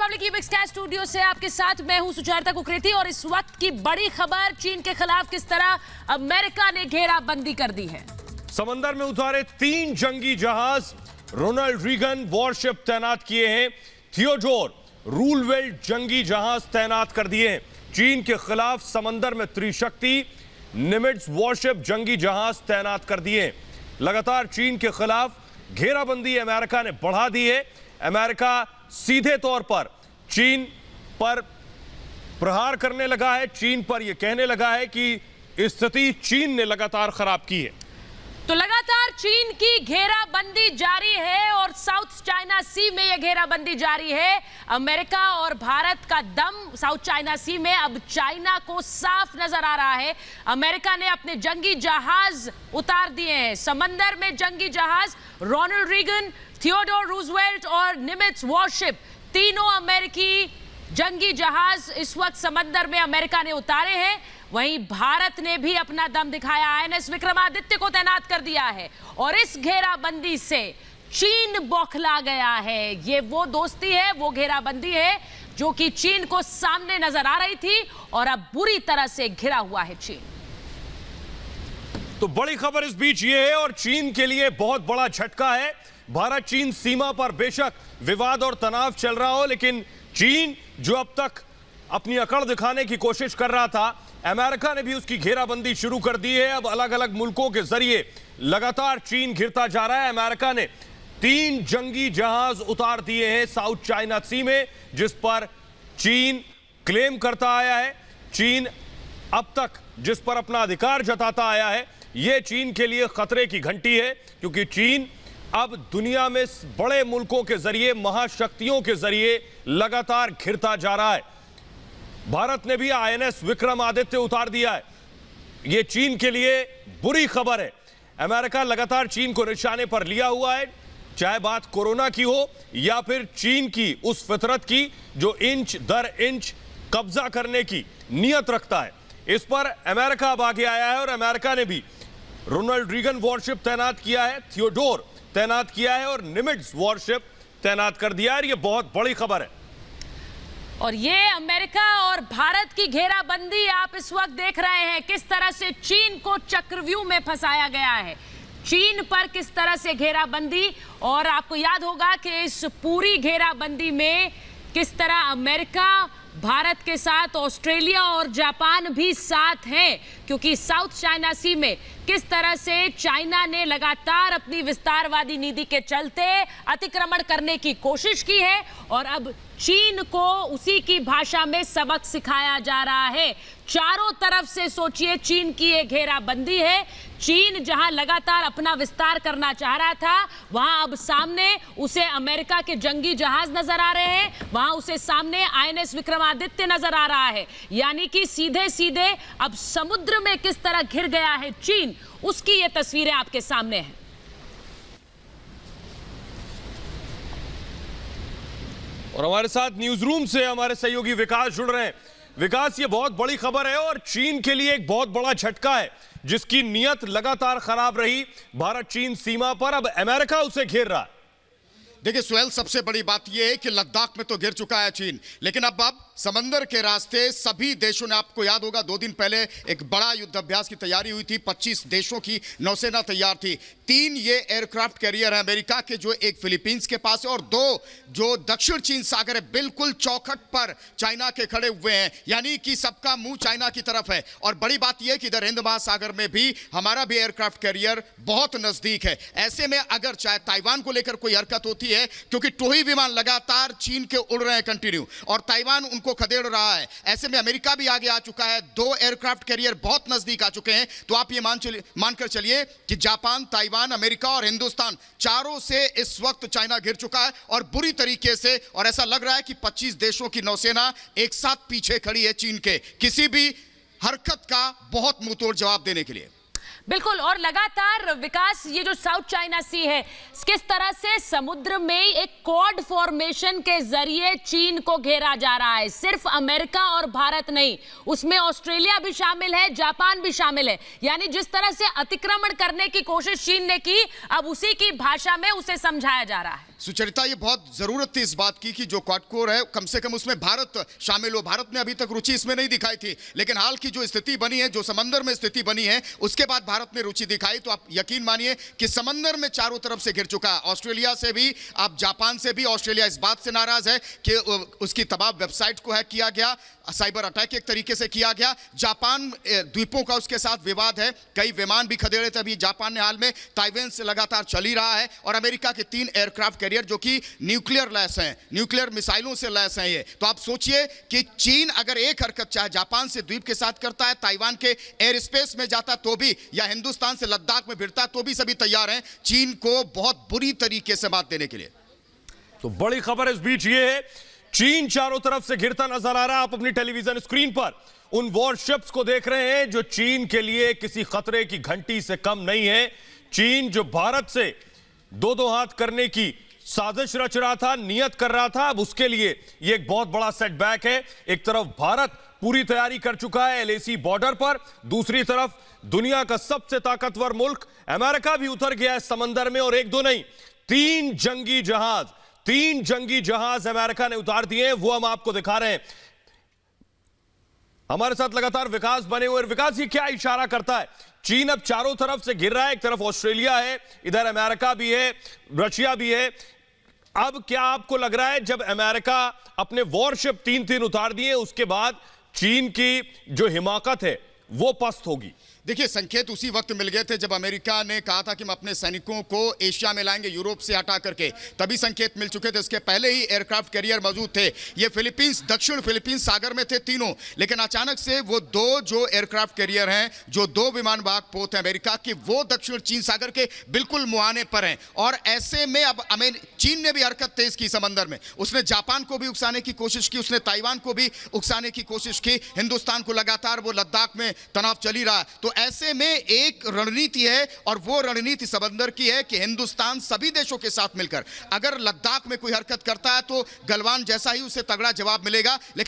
Republic यूबिक star studio से आपके साथ मैं हूं सुचारिता कुकरेती और इस वक्त की बड़ी खबर चीन के खिलाफ किस तरह अमेरिका ने घेराबंदी कर दी है। समंदर में उतारे 3 जंगी जहाज, रोनाल्ड रीगन वॉरशिप तैनात किए हैं, थियोडोर रूलवेल्ट जंगी जहाज तैनात कर दिए हैं। चीन के खिलाफ समंदर में त्रिशक्ति निमिट्ज वॉरशिप जंगी जहाज तैनात कर दिए हैं। लगातार चीन के खिलाफ घेराबंदी अमेरिका ने बढ़ा दी है। अमेरिका सीधे तौर पर चीन पर प्रहार करने लगा है, चीन पर यह कहने लगा है कि स्थिति चीन ने लगातार खराब की है। तो लगातार चीन की घेराबंदी जारी है और साउथ चाइना सी में यह घेराबंदी जारी है। अमेरिका और भारत का दम साउथ चाइना सी में अब चाइना को साफ नजर आ रहा है। अमेरिका ने अपने जंगी जहाज उतार दिए हैं। समंदर में जंगी जहाज रोनाल्ड रीगन, थियोडोर रूजवेल्ट और निमिट्ज वॉरशिप, तीनों अमेरिकी जंगी जहाज इस वक्त समंदर में अमेरिका ने उतारे हैं। वहीं भारत ने भी अपना दम दिखाया, आईएनएस विक्रमादित्य को तैनात कर दिया है और इस घेराबंदी से चीन बौखला गया है। ये वो दोस्ती है, वो घेराबंदी है जो कि चीन को सामने नजर आ रही थी और अब बुरी तरह से घिरा हुआ है चीन। तो बड़ी खबर इस बीच ये है और चीन के लिए बहुत बड़ा झटका है। भारत चीन सीमा पर बेशक विवाद और तनाव चल रहा हो, लेकिन चीन जो अब तक अपनी अकड़ दिखाने की कोशिश कर रहा था, अमेरिका ने भी उसकी घेराबंदी शुरू कर दी है। अब अलग अलग मुल्कों के जरिए लगातार चीन घिरता जा रहा है। अमेरिका ने 3 जंगी जहाज उतार दिए हैं साउथ चाइना सी में, जिस पर चीन क्लेम करता आया है। चीन अब तक जिस पर अपना अधिकार जताता आया है, यह चीन के लिए खतरे की घंटी है, क्योंकि चीन अब दुनिया में बड़े मुल्कों के जरिए, महाशक्तियों के जरिए लगातार घिरता जा रहा है। भारत ने भी आईएनएस विक्रमादित्य उतार दिया है। यह चीन के लिए बुरी खबर है। अमेरिका लगातार चीन को निशाने पर लिया हुआ है, चाहे बात कोरोना की हो या फिर चीन की उस फितरत की जो इंच दर इंच कब्जा करने की नीयत रखता है। इस पर अमेरिका अब आगे आया है और अमेरिका ने भी रोनाल्ड रीगन वॉरशिप तैनात किया है, थियोडोर तैनात किया है और निमिट्ज वॉरशिप तैनात कर दिया है। यह बहुत बड़ी खबर है। और ये अमेरिका और भारत की घेराबंदी आप इस वक्त देख रहे हैं, किस तरह से चीन को चक्रव्यूह में फंसाया गया है। चीन पर किस तरह से घेराबंदी, और आपको याद होगा कि इस पूरी घेराबंदी में किस तरह अमेरिका भारत के साथ ऑस्ट्रेलिया और जापान भी साथ हैं, क्योंकि साउथ चाइना सी में किस तरह से चाइना ने लगातार अपनी विस्तारवादी नीति के चलते अतिक्रमण करने की कोशिश की है और अब चीन को उसी की भाषा में सबक सिखाया जा रहा है। चारों तरफ से सोचिए चीन की एक घेराबंदी है। चीन जहां लगातार अपना विस्तार करना चाह रहा था, वहां अब सामने उसे अमेरिका के जंगी जहाज नजर आ रहे हैं, वहां उसे सामने आईएनएस विक्रमादित्य नजर आ रहा है। यानी कि सीधे सीधे अब समुद्र में किस तरह घिर गया है चीन, उसकी ये तस्वीरें आपके सामने हैं। और हमारे साथ न्यूज रूम से हमारे सहयोगी विकास जुड़ रहे हैं। विकास, ये बहुत बड़ी खबर है और चीन के लिए एक बहुत बड़ा झटका है, जिसकी नीयत लगातार खराब रही भारत चीन सीमा पर, अब अमेरिका उसे घेर रहा है। देखिए सुहेल, सबसे बड़ी बात यह है कि लद्दाख में तो गिर चुका है चीन, लेकिन अब समंदर के रास्ते सभी देशों ने, आपको याद होगा 2 दिन पहले एक बड़ा युद्ध अभ्यास की तैयारी हुई थी, 25 देशों की नौसेना तैयार थी। 3 ये एयरक्राफ्ट कैरियर है अमेरिका के, जो एक फिलीपींस के पास है और 2 जो दक्षिण चीन सागर है, बिल्कुल चौखट पर चाइना के खड़े हुए हैं। यानी कि सबका मुंह चाइना की तरफ है। और बड़ी बात यह है कि इधर हिंद महासागर में भी हमारा भी एयरक्राफ्ट कैरियर बहुत नजदीक है। ऐसे में अगर चाहे ताइवान को लेकर कोई हरकत होती है, क्योंकि टोही विमान लगातार चीन के उड़ रहे हैं कंटिन्यू और ताइवान उनको खदेड़ रहा है, ऐसे में अमेरिका भी आगे आ चुका है। 2 एयरक्राफ्ट कैरियर बहुत नजदीक आ चुके हैं। तो आप ये मानकर चलिए कि जापान, ताइवान, अमेरिका और हिंदुस्तान, चारों से इस वक्त चाइना घिर चुका है और बुरी तरीके से। और ऐसा लग रहा है कि 25 देशों की नौसेना एक साथ पीछे खड़ी है चीन के किसी भी हरकत का बहुत मुंहतोड़ जवाब देने के लिए। बिल्कुल, और लगातार विकास, ये जो साउथ चाइना सी है, किस तरह से समुद्र में एक क्वाड फॉर्मेशन के जरिए चीन को घेरा जा रहा है। सिर्फ अमेरिका और भारत नहीं, उसमें ऑस्ट्रेलिया भी शामिल है, जापान भी शामिल है। यानी जिस तरह से अतिक्रमण करने की कोशिश चीन ने की, अब उसी की भाषा में उसे समझाया जा रहा है। सुचरिता, ये बहुत जरूरत थी इस बात की कि जो क्वाड कोर है कम से कम उसमें भारत शामिल हो। भारत ने अभी तक रुचि इसमें नहीं दिखाई थी, लेकिन हाल की जो स्थिति बनी है, जो समंदर में स्थिति बनी है, उसके बाद भारत ने रुचि दिखाई। तो आप यकीन मानिए कि समंदर में चारों तरफ से घिर चुका है। ऑस्ट्रेलिया से भी, आप जापान से भी। ऑस्ट्रेलिया इस बात से नाराज है कि उसकी तमाम वेबसाइट को हैक किया गया, साइबर अटैक एक तरीके से किया गया। जापान द्वीपों का उसके साथ विवाद है, कई विमान भी खदेड़े थे अभी जापान ने हाल में। ताइवान से लगातार चल ही रहा है, और अमेरिका के 3 एयरक्राफ्ट कैरियर जो कि न्यूक्लियर लैस हैं, न्यूक्लियर मिसाइलों से लैस हैं ये। तो आप सोचिए कि चीन अगर एक हरकत चाहे जापान से द्वीप के साथ करता है, ताइवान के एयर स्पेस में जाता तो भी, या हिंदुस्तान से लद्दाख में भिड़ता तो भी सभी तैयार हैं चीन को बहुत बुरी तरीके से मात देने के लिए। तो बड़ी खबर इस बीच ये है, चीन चारों तरफ से घिरता नजर आ रहा है। आप अपनी टेलीविजन स्क्रीन पर उन वॉरशिप्स को देख रहे हैं जो चीन के लिए किसी खतरे की घंटी से कम नहीं है। चीन जो भारत से दो हाथ करने की साजिश रच रहा था, नियत कर रहा था, अब उसके लिए यह एक बहुत बड़ा सेटबैक है। एक तरफ भारत पूरी तैयारी कर चुका है LAC बॉर्डर पर, दूसरी तरफ दुनिया का सबसे ताकतवर मुल्क अमेरिका भी उतर गया है समंदर में, और एक दो नहीं, 3 जंगी जहाज अमेरिका ने उतार दिए हैं। वो हम आपको दिखा रहे हैं। हमारे साथ लगातार विकास बने हुए। विकास, ये क्या इशारा करता है? चीन अब चारों तरफ से घिर रहा है, एक तरफ ऑस्ट्रेलिया है, इधर अमेरिका भी है, रशिया भी है। अब क्या आपको लग रहा है जब अमेरिका अपने वॉरशिप 3 उतार दिए, उसके बाद चीन की जो हिमाकत है वो पस्त होगी? देखिए, संकेत उसी वक्त मिल गए थे जब अमेरिका ने कहा था कि हम अपने सैनिकों को एशिया में लाएंगे, यूरोप से हटा करके। तभी संकेत मिल चुके थे। इसके पहले ही एयरक्राफ्ट कैरियर मौजूद थे। ये फिलीपींस, दक्षिण फिलीपींस सागर में थे तीनों, लेकिन अचानक से वो 2 जो एयरक्राफ्ट कैरियर हैं, जो 2 विमान वाहक पोत हैं अमेरिका की, वो दक्षिण चीन सागर के बिल्कुल मुहाने पर हैं। और ऐसे में अब चीन ने भी हरकत तेज की समंदर में। उसने जापान को भी उकसाने की कोशिश की, उसने ताइवान को भी उकसाने की कोशिश की। हिंदुस्तान को लगातार वो लद्दाख में तनाव चल ही रहा है। तो ऐसे में एक रणनीति है, और वो रणनीति समंदर की है कि हिंदुस्तान सभी देशों के साथ मिलकर अगर लद्दाख में कोई हरकत करता है तो गलवान जैसा ही उसे तगड़ा जवाब मिलेगा। लेकिन